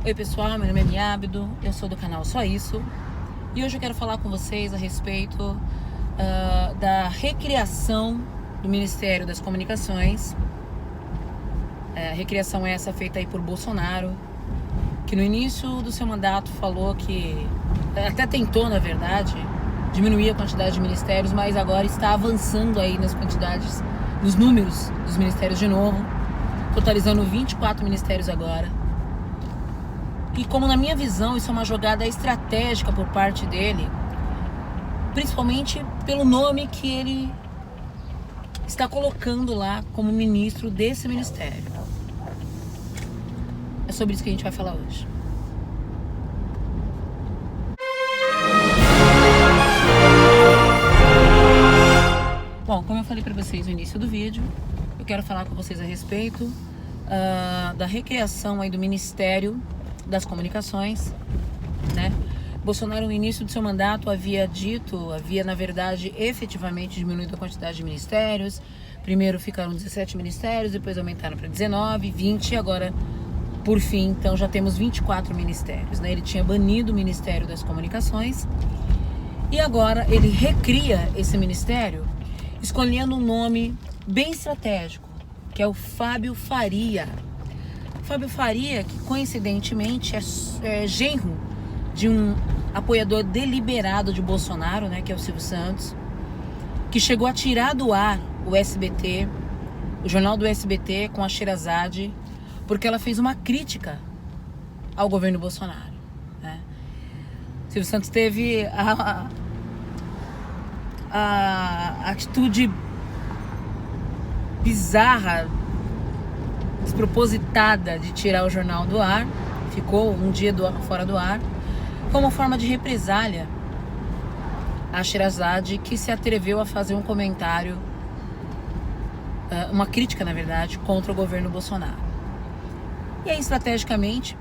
Oi pessoal, meu nome é Miábido, eu sou do canal Só Isso e hoje eu quero falar com vocês a respeito da recriação do Ministério das Comunicações. A recriação essa feita aí por Bolsonaro, que no início do seu mandato falou que, até tentou na verdade, diminuir a quantidade de ministérios, mas agora está avançando aí nas quantidades, nos números dos ministérios de novo, totalizando 24 ministérios agora. E como na minha visão isso é uma jogada estratégica por parte dele, principalmente pelo nome que ele está colocando lá como ministro desse ministério. É sobre isso que a gente vai falar hoje. Bom, como eu falei para vocês no início do vídeo, eu quero falar com vocês a respeito da recriação aí do Ministério das Comunicações, né? Bolsonaro no início do seu mandato havia na verdade efetivamente diminuído a quantidade de ministérios. Primeiro ficaram 17 ministérios, depois aumentaram para 19, 20 e agora por fim então já temos 24 ministérios, né? Ele tinha banido o Ministério das Comunicações e agora ele recria esse ministério escolhendo um nome bem estratégico, que é o Fábio Faria. Fábio Faria, que coincidentemente é genro de um apoiador deliberado de Bolsonaro, né, que é o Silvio Santos, que chegou a tirar do ar o SBT, o jornal do SBT com a Sherazade, porque ela fez uma crítica ao governo Bolsonaro, né? Silvio Santos teve a atitude bizarra, despropositada de tirar o jornal do ar, ficou um dia fora do ar, como forma de represália a Sherazade, que se atreveu a fazer um comentário, uma crítica na verdade, contra o governo Bolsonaro. E aí estrategicamente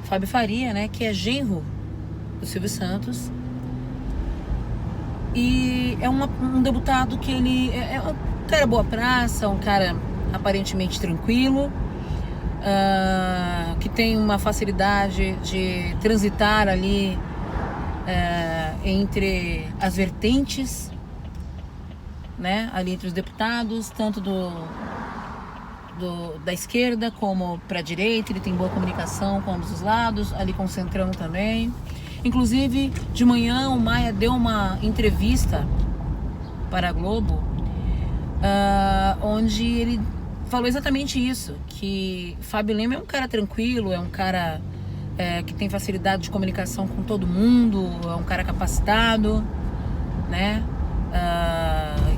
Fábio Faria, né, que é genro do Silvio Santos, e é um deputado que ele é um cara boa praça, um cara aparentemente tranquilo, que tem uma facilidade de transitar ali entre as vertentes, né, ali entre os deputados, tanto da esquerda como para a direita. Ele tem boa comunicação com ambos os lados, ali com o Centrão também. Inclusive, de manhã o Maia deu uma entrevista para a Globo, onde ele falou exatamente isso, que Fábio Lema é um cara tranquilo, é um cara que tem facilidade de comunicação com todo mundo, é um cara capacitado, né?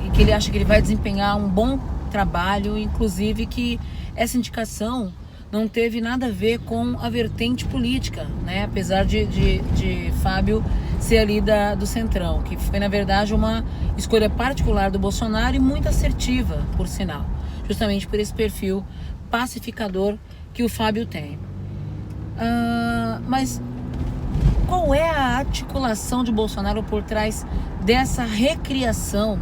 E que ele acha que ele vai desempenhar um bom trabalho, inclusive que essa indicação não teve nada a ver com a vertente política, né? Apesar de Fábio ser ali do Centrão, que foi na verdade uma escolha particular do Bolsonaro e muito assertiva, por sinal, justamente por esse perfil pacificador que o Fábio tem. Mas qual é a articulação de Bolsonaro por trás dessa recriação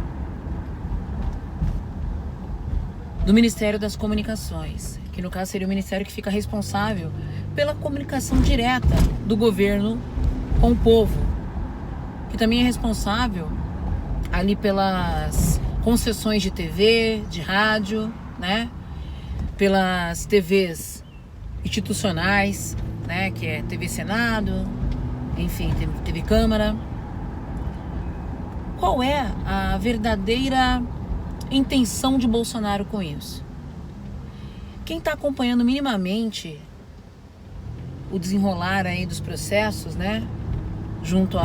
do Ministério das Comunicações, que no caso seria o ministério que fica responsável pela comunicação direta do governo com o povo, que também é responsável ali pelas concessões de TV, de rádio, né? Pelas TVs institucionais, né? Que é TV Senado, enfim, TV Câmara. Qual é a verdadeira intenção de Bolsonaro com isso? Quem está acompanhando minimamente o desenrolar aí dos processos, né, junto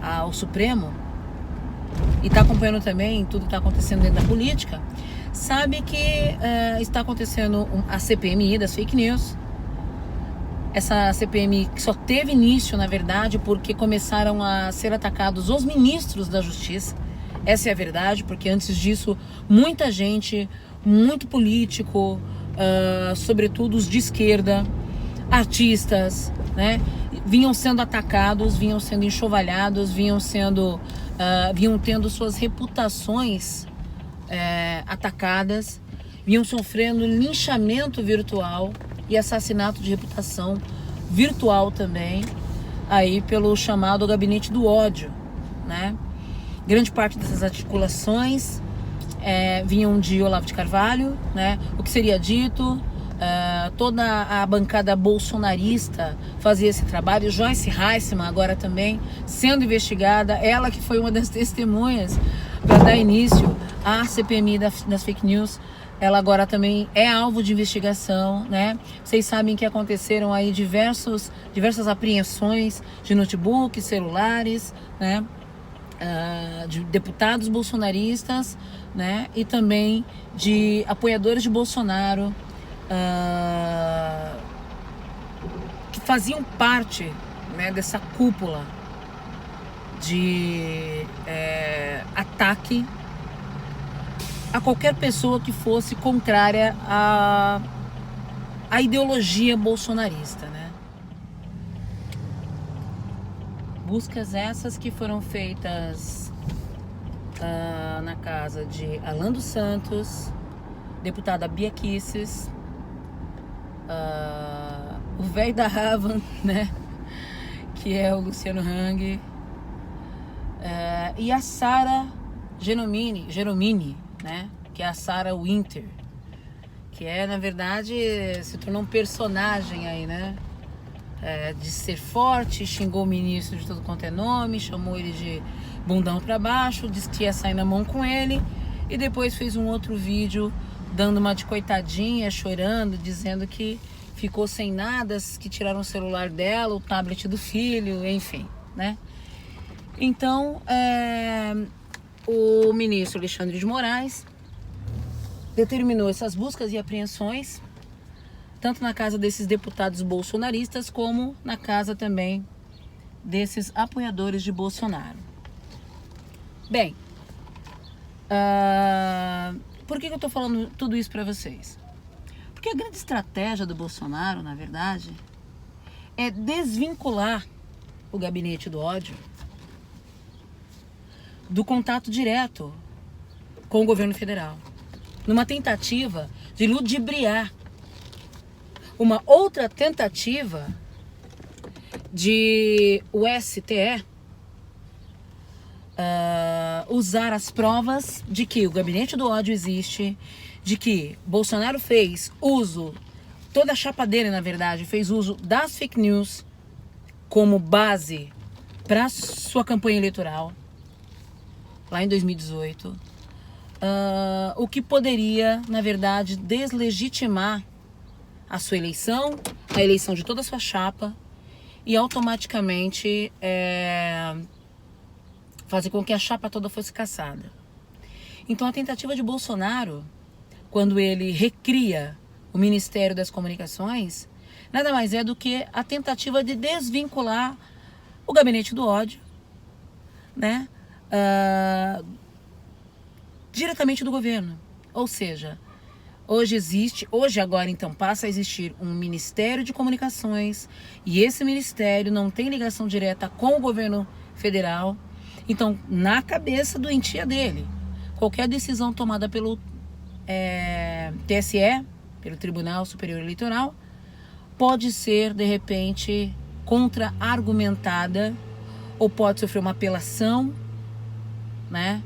ao Supremo, e está acompanhando também tudo que está acontecendo dentro da política, sabe que está acontecendo a CPMI das fake news. Essa CPMI que só teve início, na verdade, porque começaram a ser atacados os ministros da Justiça. Essa é a verdade, porque antes disso, muita gente, muito político, sobretudo os de esquerda, artistas, né, vinham sendo atacados, vinham sendo enxovalhados, vinham tendo suas reputações atacadas vinham sofrendo linchamento virtual e assassinato de reputação virtual também, aí pelo chamado gabinete do ódio, né? Grande parte dessas articulações vinham de Olavo de Carvalho, né? O que seria dito, toda a bancada bolsonarista fazia esse trabalho. Joyce Heissman agora também sendo investigada, ela que foi uma das testemunhas para dar início à CPMI das fake news. Ela agora também é alvo de investigação, né? Vocês sabem que aconteceram aí diversas apreensões de notebooks, celulares, né? De deputados bolsonaristas, né? E também de apoiadores de Bolsonaro, que faziam parte, né, dessa cúpula de ataque a qualquer pessoa que fosse contrária à ideologia bolsonarista, né? Buscas essas que foram feitas na casa de Alan dos Santos, deputada Bia Kicis, o velho da Havan, né? Que é o Luciano Hang, e a Sara Geromini, né? Que é a Sarah Winter, que na verdade se tornou um personagem aí, né? De ser forte, xingou o ministro de tudo quanto é nome, chamou ele de bundão pra baixo, disse que ia sair na mão com ele, e depois fez um outro vídeo dando uma de coitadinha, chorando, dizendo que ficou sem nada, que tiraram o celular dela, o tablet do filho, enfim, né? Então, o ministro Alexandre de Moraes determinou essas buscas e apreensões, tanto na casa desses deputados bolsonaristas, como na casa também desses apoiadores de Bolsonaro. Bem, por que eu estou falando tudo isso para vocês? Porque a grande estratégia do Bolsonaro, na verdade, é desvincular o gabinete do ódio do contato direto com o governo federal, numa tentativa de ludibriar uma outra tentativa de o STE usar as provas de que o gabinete do ódio existe, de que Bolsonaro fez uso, toda a chapa dele, na verdade, fez uso das fake news como base para sua campanha eleitoral, lá em 2018, o que poderia, na verdade, deslegitimar a sua eleição, a eleição de toda a sua chapa, e automaticamente fazer com que a chapa toda fosse cassada. Então a tentativa de Bolsonaro, quando ele recria o Ministério das Comunicações, nada mais é do que a tentativa de desvincular o gabinete do ódio, né, diretamente do governo. Ou seja, hoje agora então passa a existir um Ministério de Comunicações, e esse ministério não tem ligação direta com o governo federal. Então, na cabeça doentia dele, qualquer decisão tomada pelo TSE, pelo Tribunal Superior Eleitoral, pode ser, de repente, contra-argumentada, ou pode sofrer uma apelação, né,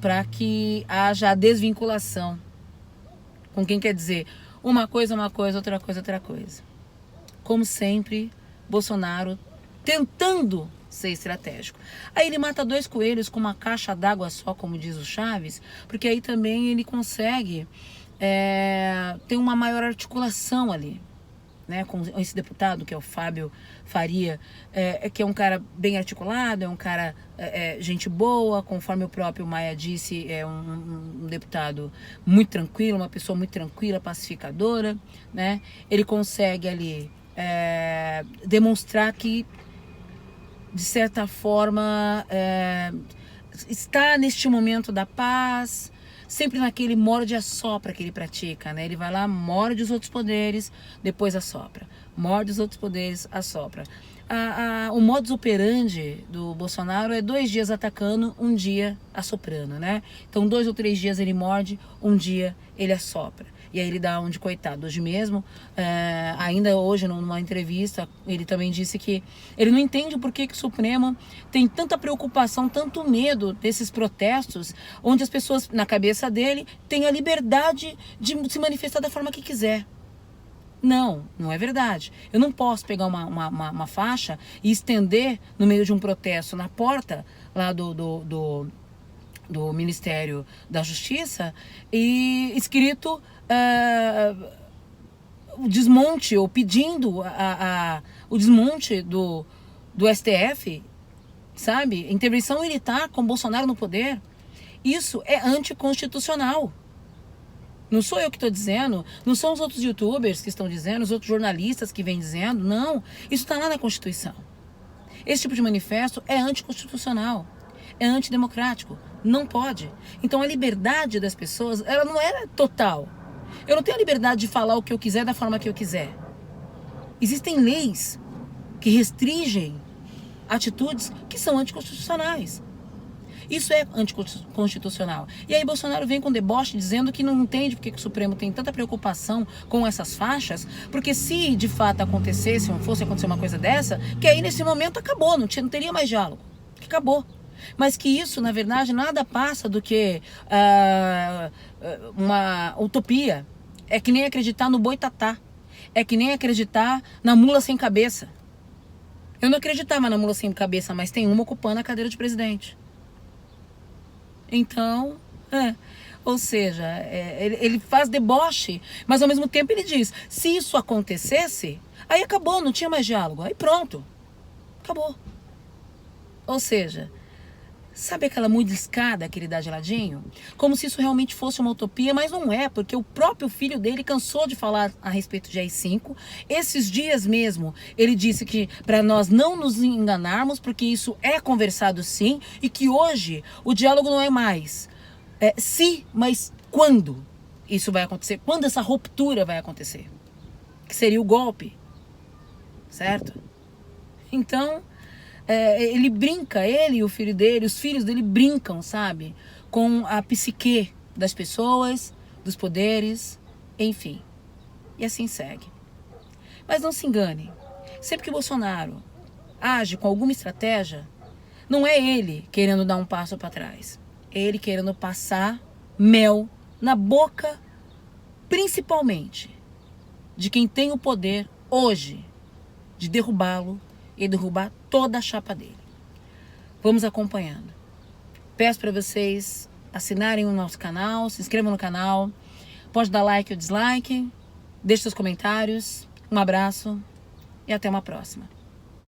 para que haja a desvinculação com quem quer dizer uma coisa, outra coisa. Como sempre, Bolsonaro tentando ser estratégico. Aí ele mata dois coelhos com uma caixa d'água só, como diz o Chaves, porque aí também ele consegue ter uma maior articulação ali, né, com esse deputado, que é o Fábio Faria, que é um cara bem articulado, é um cara gente boa, conforme o próprio Maia disse, é um deputado muito tranquilo, uma pessoa muito tranquila, pacificadora, né? Ele consegue ali demonstrar que, de certa forma, está neste momento da paz, sempre naquele morde e assopra que ele pratica, né? Ele vai lá, morde os outros poderes, depois assopra. Morde os outros poderes, assopra. O modus operandi do Bolsonaro é 2 dias atacando, 1 dia assoprando, né? Então 2 ou 3 dias ele morde, 1 dia ele assopra. E aí ele dá um de coitado. Hoje mesmo, ainda hoje numa entrevista, ele também disse que ele não entende por que o Supremo tem tanta preocupação, tanto medo desses protestos, onde as pessoas, na cabeça dele, têm a liberdade de se manifestar da forma que quiser. Não é verdade. Eu não posso pegar uma faixa e estender no meio de um protesto na porta lá do Ministério da Justiça e escrito o desmonte, ou pedindo o desmonte do STF, sabe? Intervenção militar com Bolsonaro no poder. Isso é anticonstitucional. Não sou eu que estou dizendo, não são os outros youtubers que estão dizendo, os outros jornalistas que vêm dizendo, não. Isso está lá na Constituição. Esse tipo de manifesto é anticonstitucional, é antidemocrático, não pode. Então a liberdade das pessoas, ela não era total. Eu não tenho a liberdade de falar o que eu quiser da forma que eu quiser. Existem leis que restringem atitudes que são anticonstitucionais. Isso é anticonstitucional. E aí Bolsonaro vem com deboche dizendo que não entende porque o Supremo tem tanta preocupação com essas faixas, porque se de fato acontecesse, ou fosse acontecer uma coisa dessa, que aí nesse momento acabou, não teria mais diálogo. Que acabou. Mas que isso, na verdade, nada passa do que uma utopia. É que nem acreditar no boitatá. É que nem acreditar na mula sem cabeça. Eu não acreditava na mula sem cabeça, mas tem uma ocupando a cadeira de presidente. Então, ou seja, ele faz deboche, mas ao mesmo tempo ele diz, se isso acontecesse, aí acabou, não tinha mais diálogo, aí pronto, acabou. Ou seja, sabe aquela mordiscada que ele dá geladinho? Como se isso realmente fosse uma utopia, mas não é, porque o próprio filho dele cansou de falar a respeito de AI-5. Esses dias mesmo, ele disse que para nós não nos enganarmos, porque isso é conversado sim, e que hoje o diálogo não é mais se, mas quando isso vai acontecer, quando essa ruptura vai acontecer, que seria o golpe, certo? Então... ele brinca, ele e o filho dele, os filhos dele brincam, sabe? Com a psique das pessoas, dos poderes, enfim. E assim segue. Mas não se engane. Sempre que Bolsonaro age com alguma estratégia, não é ele querendo dar um passo para trás. É ele querendo passar mel na boca, principalmente, de quem tem o poder hoje de derrubá-lo e derrubar toda a chapa dele. Vamos acompanhando. Peço para vocês assinarem o nosso canal, se inscrevam no canal, pode dar like ou dislike, deixe seus comentários. Um abraço e até uma próxima.